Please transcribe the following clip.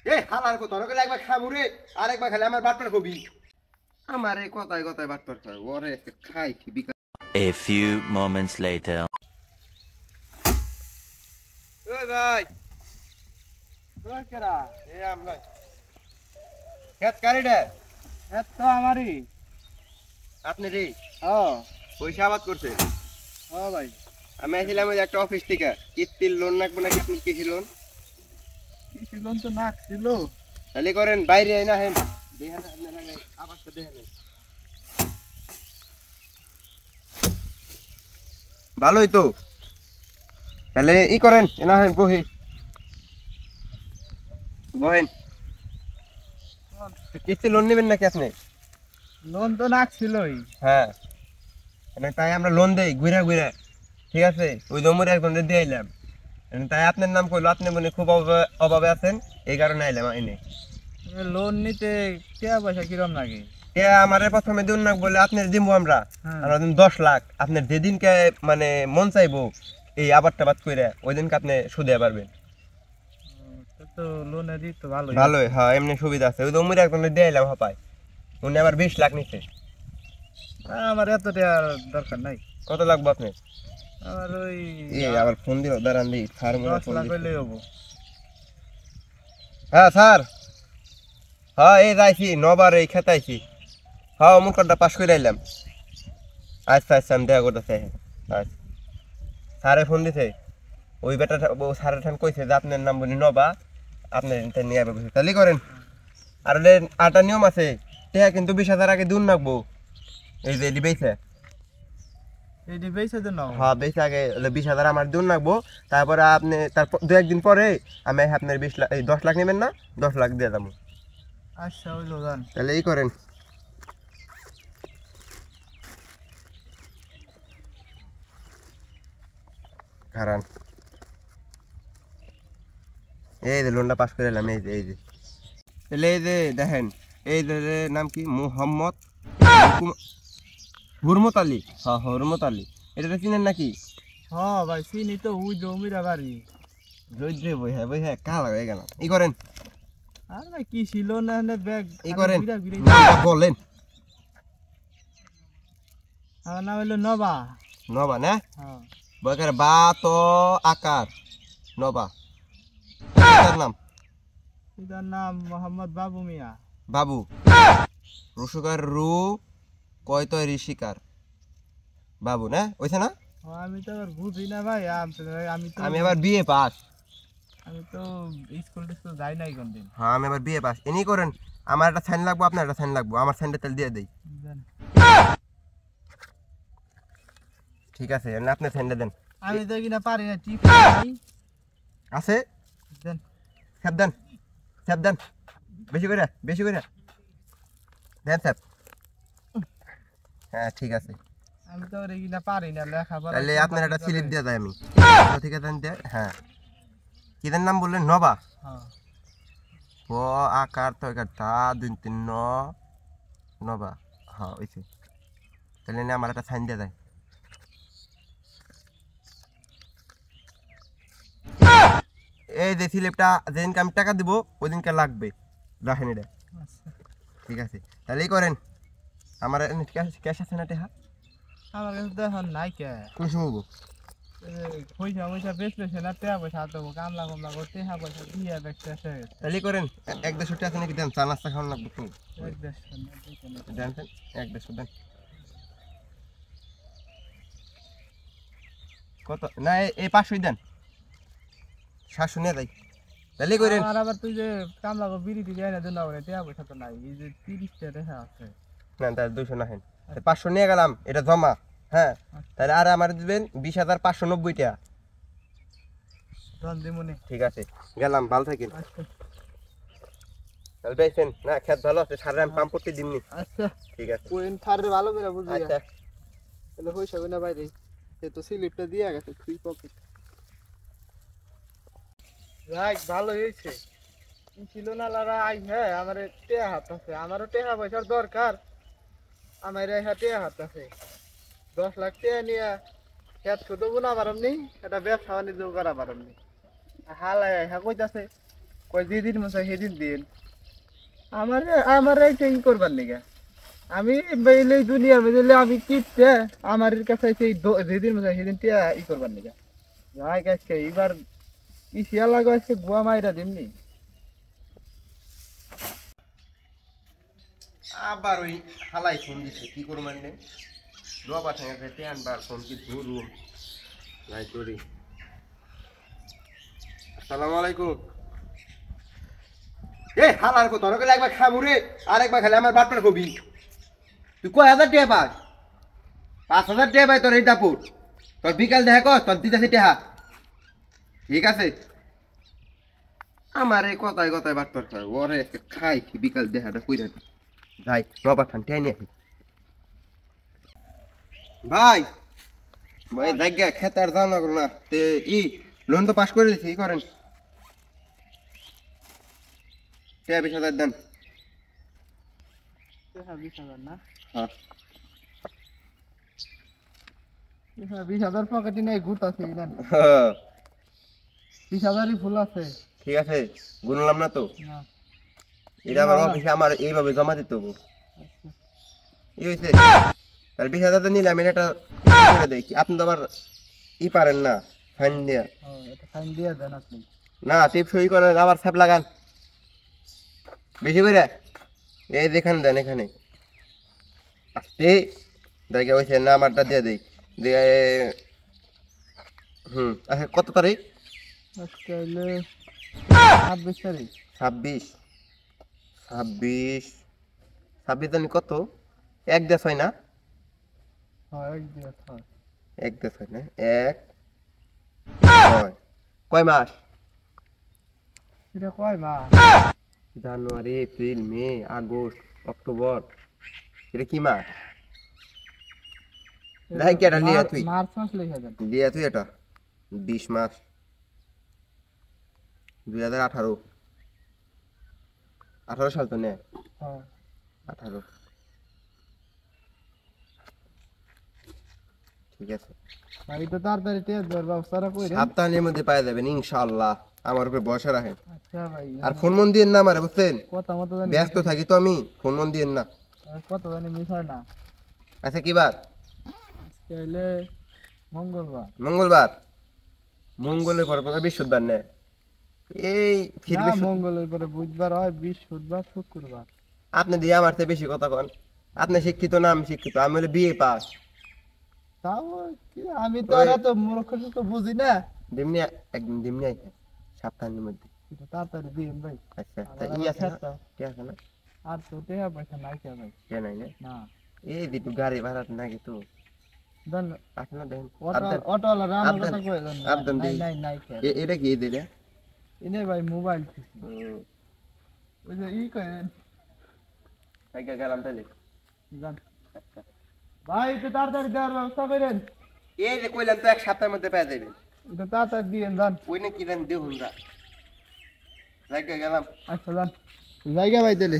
এ হালার কো তোর গেলে একবার খাবো রে আর একবার খেলে আমার বাটপার কবি আমার এই কথায় কথায় বাটপার খায় ওরে আজকে খাই কি বিকা A few moments later. ওই ভাই ওই কেরা এ আমরা খেত কারিডা এত তো আমারই। আপনি রে ও পয়সা আবাদ করছে ও ভাই, আমি আসছিলাম ওই একটা অফিস থেকে কিস্তির লোন রাখবো না কিস্তির কৃষি লোন কৃষি লোন তো নাকছিল। তাহলে করেন বাইরে না হেন দেখেন আপনার আবাসটা দেখেন ভালোই তো তাহলে ই করেন না হেন বহি বহেন কিস্তি লোন নেবেন নাকি আপনি লোন তো নাকছিলই। হ্যাঁ মানে তাই আমরা লোন দেই ঘুরে ঘুরে ঠিক আছে ওই জমুরে একজন দিয়ে আইলাম তাই আপনার নাম কইলো আপনি মনে খুব অভাবে আছেন এই কারণে আইলাম এনে লোন নিতে টাকা পয়সা কিরম লাগে? এ আমারে প্রথমে দিন না বলে আপনার দিব আমরা হ্যাঁ। আমরা দিন 10 লাখ আপনার যেদিনকে মানে মন চাইবো এই আবাদ টাবাদ কইরা ওই দিনকে আপনি সুদে পারবেন তো লোনে দিত তো ভালোই। ভালোই হ্যাঁ এমনি সুবিধা আছে ওই জমুরে একজন দিয়ে আইলাম হাপাই উনি আবার 20 লাখ নিছে আমার এত টাকা দরকার নাই। কত লাগবে আপনি আমার ওই আবার ফোন দিল দাঁড়ান দি স্যার মনে 10 লাখ হইলেই হবো। হ্যাঁ স্যার হ্যাঁ এই যাইছি নবার এই খেতাইছি হ্যাঁ অমুক কার্ডটা পাস করে আইলাম আচ্ছা আচ্ছা আমি দেখা করতেছি আচ্ছা স্যারে ফোন দিছে ওই বেটাটা স্যারের ঠান কইছে যে আপনার নাম বলি নবা আপনার নিয়ে যাবে তাহলে করেন আর আটা নিয়ম আছে টেহা কিন্তু 20,000 আগে দুন রাখবো এই যে এটি বেইছে এই ডিভাইসে তো নাও। হ্যাঁ বেশি আগে 20,000 আমার দুন রাখবো তারপরে আপনি তারপর 2-1 দিন পরে আমি আপনার 20 লাখ এই 10 লাখ নেবেন না 10 লাখ দিয়ে যাবো আচ্ছা হইলো জান। তাহলে এই করেন হারান এই যে লোনটা পাস করে এলাম এই যে তাহলে এই যে দেখেন এই যে নাম কি মোহাম্মদ হুরমত আলী হ্যাঁ হুরমত আলী এটা চিনেন নাকি হ্যাঁ ভাই চিনি তো ওই জমিরা বাড়ি। রোদ্রে বই হ্যাঁ কাল হয়ে গেল ই করেন আর ভাই কি ছিল না ব্যাগ ই করেন বিরা নামটা বলেন আমার নাম হইলো নবা। নবা না হ্যাঁ বয়কার বা তো আকার নবা তার নাম এটার নাম মোহাম্মদ বাবু মিয়া। বাবু রুসুকার রু কয় তয় ঋষিকার বাবু না ওইছে না আমি তো আবার বুঝি না ভাই। আমি তো আমি আবার বিএ পাস আমি তো স্কুল টিস্কুল যাই নাই কোনদিন। হ্যাঁ আমি আবার বিএ পাস এনি করেন আমার একটা সাইন লাগবো আপনার একটা সাইন লাগবো আমার সাইনটা তেল দিয়ে দেই ঠিক আছে আপনার সাইনটা দেন আমি তো কিনা পারি না টিপ নাই। আছে দেন স্যাপ দেন বেশি করে দেন স্যাপ হ্যাঁ ঠিক আছে আমি তো ওরে কিনা পারি না লেখাপড়া। তাহলে আপনার একটা স্লিপ দিয়ে দেয় আমি ঠিক আছে দেন হ্যাঁ কিদের নাম বললেন নবা হ্যাঁ ব আকার তো একার তা 2 3 ন নবা হ্যাঁ ওইছে তাহলে না আমার একটা সাইন দিয়ে দেয় এই যে স্লিপটা যেদিনকে আমি টাকা দিব ওই দিনকে লাগবে রাখেন এটা আচ্ছা। ঠিক আছে তাহলে এই করেন আমার ক্যাশ আছে না টেহা আমার কাছে তো এখন নাই কে। কোন সময় হবো? পয়সা পয়সা বেচতেছে না টাকা পয়সা দেবো কামলা কামলা করে টাকা পয়সা দিয়ে দেখতেছে। তাহলে এই করেন 1-1.5 আছে নাকি দেন চা নাস্তা খাওয়ান লাগবে তো এক দেড়শো না দুইশো না। দেন 1-1.5 দেন কত না এই 500 দেন 700 নিয়ে যাই তাহলে করেন আর আবার তুই যে কামলা করে বিড়ি দিয়ে না দিন না টাকা পয়সা তো নাই। এই যে 30টা টাকা আছে। না তাহলে 200 না হেন 500 নিয়ে গেলাম এটা জমা হ্যাঁ তাহলে আর আমার দিবেন 20,590 টাকা ধন দিমুনি। ঠিক আছে গেলাম ভালো থাকেন আচ্ছা তাহলে পেয়েছেন না খেত ভালো আছে সারা আমি পাম্প করতে দিমনি আচ্ছা ঠিক আছে কোয়েন থারে ভালো করে বুঝি। আচ্ছা তাহলে পয়সা না বাইরে সে তো স্লিপটা দিয়ে গেছে ফ্রি পকেট। রাইট ভালো হয়েছে কি ছিল না লারা আই হ্যাঁ আমার টেহা হাত আছে আমারও টেহা পয়সার দরকার। আমার রেহা টেহা হাত আছে 10 লাখ টাকা নিয়ে খেত শুধু না পারমনি এটা ব্যবসা বাণিজ্য করা পারমনি হালায় হ্যাঁ কইতাছে কয় যেদিন মনে হয় সেদিন দিন আমার আমার এইটা ই করবার নিগা আমি বেলে দুনিয়া বেলে আমি কিপতে আমার কাছে সেই যেদিন মনে হয় সেদিন টিয়া ই করবার নিগা যাই গাছকে এবার ই শিয়া লাগো আজকে গুয়া মাইরা দিমনি আবার ওই হালাই ফোন দিছে কি করব মানে রবা ঠাঙ্গা খেতে আনবার ফোন কি ধরুম নাই করি আসসালামু আলাইকুম এ হালার কো ধরকে একবার খাবো রে আর একবার খেলে আমার বাটপার কবি তুই কয় হাজার টাকা পাস 5,000 টাকা পাই তোর এই দাপুর তোর বিকাল দেখা কস তোর দিতে টাকা ঠিক আছে আমার এই কথায় কথায় বাটপার খায় ওরে খাই কি বিকাল দেখাটা কইরা যাই রবা ঠান টেনে আসি ভাই ভাই জায়গা খেতে আর জানা করো না তে ই লোন তো পাস করে দিছি ই করেন 20,000 দেন 20,000 না হ্যাঁ 20,000 পকেটে নেই গুট আছে ইদান হ্যাঁ, 20,000ই ফুল আছে ঠিক আছে গুনলাম না তো না এটা আমার অফিসে আমার এইভাবে জমা দিতে হবে এই হয়েছে তাহলে 20,000 নিলাম এটা করে দেই কি আপনি তো আবার ই পারেন না ফাইন দিয়া এটা ফাইন দিয়ে দেন আপনি না টিপ সই করেন আবার ছাপ লাগান বেশি করে এই যেখানে দেন এখানে আসতে দেখে হয়েছে না আমারটা দিয়ে দেই দিয়ে আচ্ছা কত তারিখ আজকে হইলে 26 তারিখ 26 জানি কত এক দেশ হয় না হ্যাঁ এক দিয়ে হয় এক দেশ হয় না এক হয় কয় মাস এটা কয় মাস জানুয়ারি এপ্রিল মে আগস্ট অক্টোবর এটা কি মাস দেখ কি এটা লিয়া তুই মার্চ মাস লিখে দেন লিয়া তুই এটা 20 মাস 2018 সাল তো নে হ্যাঁ 18 ঠিক আছে ভাই তো তাড়াতাড়ি টেস্ট দেওয়ার ব্যবস্থাটা কইরেন সপ্তাহের মধ্যে পাই যাবেন ইনশাআল্লাহ আমার উপরে ভরসা রাখেন আচ্ছা ভাই আর ফোন মন দিয়েন না আমারে বুঝছেন কথা মতো জানি ব্যস্ত থাকি তো আমি ফোন মন দিয়েন না কত জানি মিস হয় না আচ্ছা কি বার আজকে হইলে মঙ্গলবার মঙ্গলের পরে পরে বৃহস্পতিবার নেয় এই না মঙ্গলের পরে বুধবার হয় বৃহস্পতিবার শুক্রবার আপনি দিয়ে আমার চেয়ে বেশি কথা কন আপনি শিক্ষিত না আমি শিক্ষিত আমি হলে বিয়ে পাস তাও কি আমি তো আর তো মূর্খ তো বুঝি না দিমনি একদিন দিমনি আইছে সপ্তাহের মধ্যে এটা তাড়াতাড়ি দিন ভাই আচ্ছা তা আমার ই আছে না? আবার ঠিক আছে না আর তো টাকা পয়সা নাই কে ভাই কে নাই না না এই দিটু গাড়ি ভাড়া নাকি তো দেন আপনার দেখেন অটো ওয়ালা রান্না আবদান- কথা কই দেন আবদান নাই দিই। নাই নাই কে এটা কি দিলে ইনে ভাই মোবাইল ওই যে ই করেন টাকা গেলাম তাহলে জান ভাই একটু তাড়াতাড়ি দেওয়ার ব্যবস্থা করেন এই যে কইলাম তো এক সপ্তাহের মধ্যে পেয়ে যাবেন একটু তাড়াতাড়ি দিয়েন জান ওই না কি দেন দেহুন যা গেলাম আচ্ছা জান জায়গা ভাই দিলে